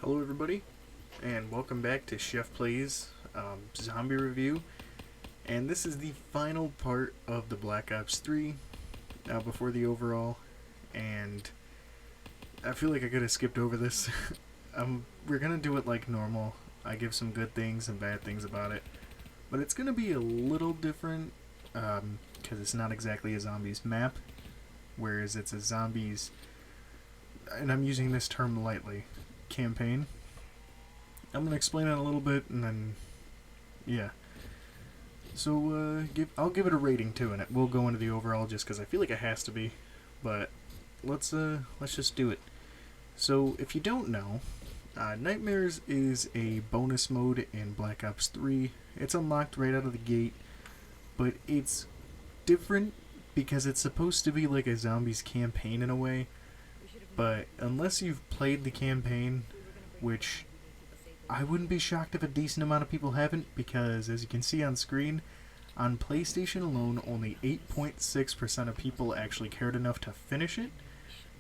Hello everybody, and welcome back to SheffPlays zombie review. And this is the final part of the Black Ops 3 before the overall. And I feel like I could have skipped over this. We're gonna do it like normal. I give some good things and bad things about it, but it's gonna be a little different because it's not exactly a zombies map, whereas it's a zombies, and I'm using this term lightly, campaign. I'm gonna explain it a little bit, and then yeah. So I'll give it a rating too, and we'll go into the overall just because I feel like it has to be. But let's just do it. So if you don't know, Nightmares is a bonus mode in Black Ops 3. It's unlocked right out of the gate, but it's different because it's supposed to be like a zombies campaign in a way. But unless you've played the campaign, which I wouldn't be shocked if a decent amount of people haven't, because as you can see on screen, on PlayStation alone, only 8.6% of people actually cared enough to finish it.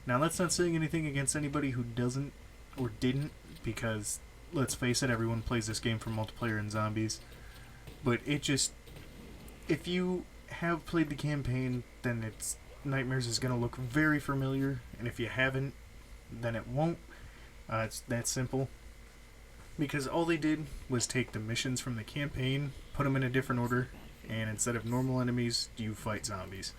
Now, that's not saying anything against anybody who doesn't or didn't, because let's face it, everyone plays this game for multiplayer and zombies. But it just, if you have played the campaign, then Nightmares is going to look very familiar, and if you haven't, then it won't. It's that simple. Because all they did was take the missions from the campaign, put them in a different order, and instead of normal enemies, you fight zombies.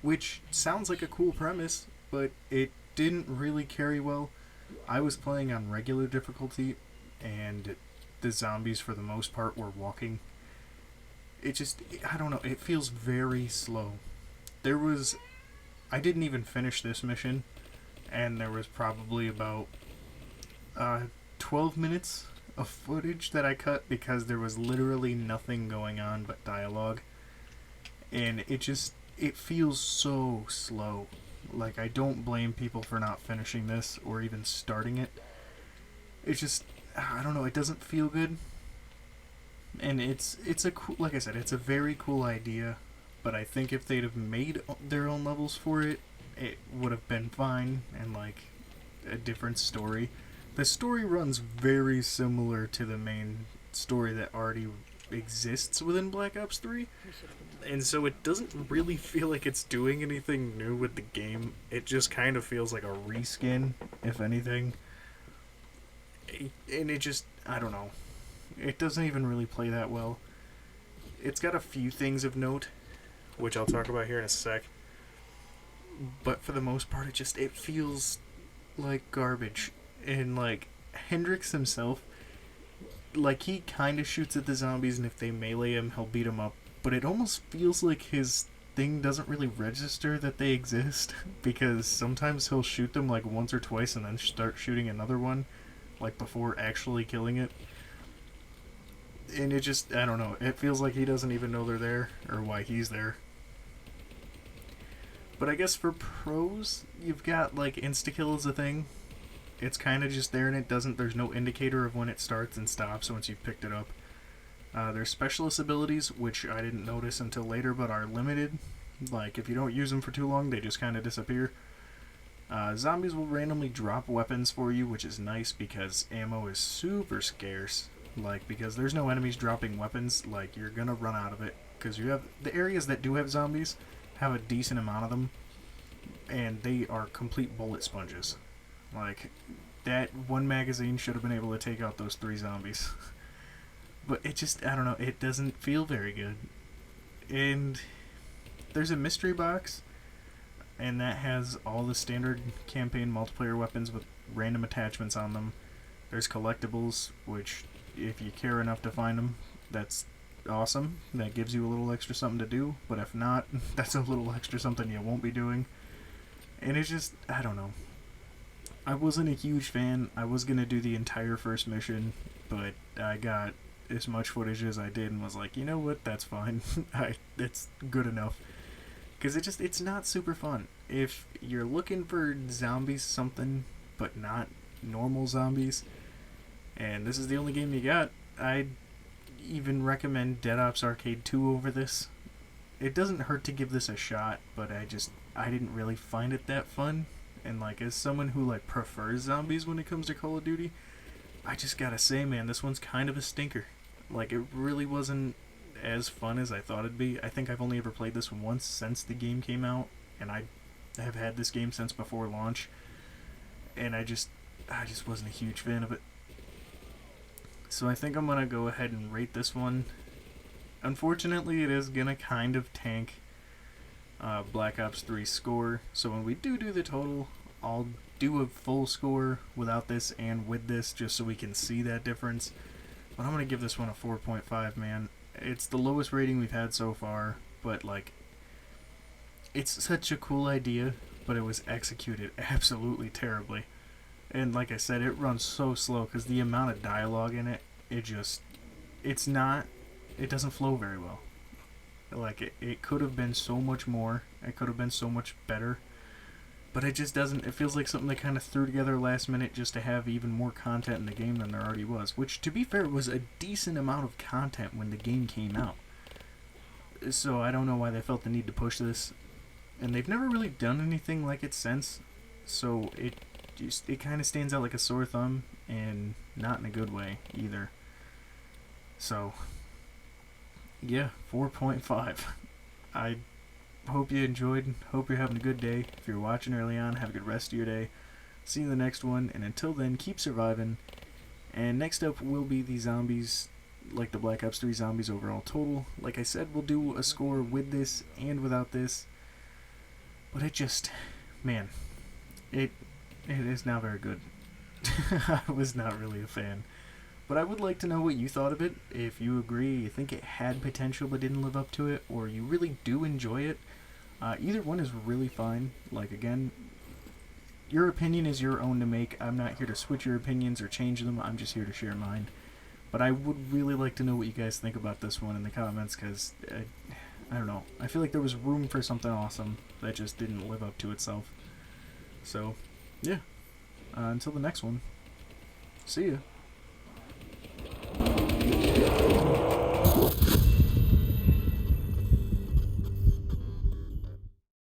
Which sounds like a cool premise, but it didn't really carry well. I was playing on regular difficulty, and the zombies for the most part were walking. I don't know, it feels very slow. I didn't even finish this mission, and there was probably about 12 minutes of footage that I cut because there was literally nothing going on but dialogue. And it feels so slow. Like, I don't blame people for not finishing this or even starting it. I don't know, it doesn't feel good. And it's a cool, like I said, it's a very cool idea, but I think if they'd have made their own levels for it, it would have been fine and like a different story. The story runs very similar to the main story that already exists within Black Ops 3, and so it doesn't really feel like it's doing anything new with the game. It just kind of feels like a reskin, if anything. And I don't know. It doesn't even really play that well. It's got a few things of note, which I'll talk about here in a sec. But for the most part, it feels like garbage. And like Hendrix himself, like he kind of shoots at the zombies, and if they melee him, he'll beat them up. But it almost feels like his thing doesn't really register that they exist, because sometimes he'll shoot them like once or twice and then start shooting another one, like before actually killing it. And I don't know, it feels like he doesn't even know they're there or why he's there. But I guess for pros, you've got like insta-kill as a thing. It's kind of just there, and there's no indicator of when it starts and stops once you've picked it up. There's specialist abilities, which I didn't notice until later, but are limited. Like, if you don't use them for too long, they just kind of disappear. Zombies will randomly drop weapons for you, which is nice because ammo is super scarce. Like, because there's no enemies dropping weapons, like, you're gonna run out of it. Because the areas that do have zombies have a decent amount of them, and they are complete bullet sponges. Like, that one magazine should have been able to take out those 3 zombies. But I don't know, it doesn't feel very good. And there's a mystery box, and that has all the standard campaign multiplayer weapons with random attachments on them. There's collectibles, which, if you care enough to find them, that's awesome. That gives you a little extra something to do, but if not, that's a little extra something you won't be doing. And I don't know. I wasn't a huge fan. I was going to do the entire first mission, but I got as much footage as I did and was like, you know what, that's fine. It's good enough. Because it's not super fun. If you're looking for zombies something, but not normal zombies, and this is the only game you got, I'd even recommend Dead Ops Arcade 2 over this. It doesn't hurt to give this a shot, but I didn't really find it that fun. And like, as someone who like prefers zombies when it comes to Call of Duty, I just gotta say, man, this one's kind of a stinker. Like, it really wasn't as fun as I thought it'd be. I think I've only ever played this one once since the game came out, and I have had this game since before launch, and I just wasn't a huge fan of it. So I think I'm gonna go ahead and rate this one. Unfortunately, it is gonna kind of tank Black Ops 3 score. So when we do the total, I'll do a full score without this and with this, just so we can see that difference. But I'm gonna give this one a 4.5, man. It's the lowest rating we've had so far, but like, it's such a cool idea, but it was executed absolutely terribly. And like I said, it runs so slow because the amount of dialogue in it, it's not, it doesn't flow very well. Like, it could have been so much more, it could have been so much better, but it just doesn't. It feels like something they kind of threw together last minute just to have even more content in the game than there already was, which, to be fair, was a decent amount of content when the game came out. So I don't know why they felt the need to push this, and they've never really done anything like it since, so it kind of stands out like a sore thumb, and not in a good way either. So yeah, 4.5. I hope you enjoyed. Hope you're having a good day. If you're watching early on, have a good rest of your day. See you in the next one, and until then, keep surviving. And next up will be the zombies, like the Black Ops 3 zombies overall total. Like I said, we'll do a score with this and without this. But it just, man, it is not very good. I was not really a fan. But I would like to know what you thought of it. If you agree, you think it had potential but didn't live up to it, or you really do enjoy it. Either one is really fine. Like, again, your opinion is your own to make. I'm not here to switch your opinions or change them. I'm just here to share mine. But I would really like to know what you guys think about this one in the comments, because I don't know. I feel like there was room for something awesome that just didn't live up to itself. So, yeah. Until the next one. See ya.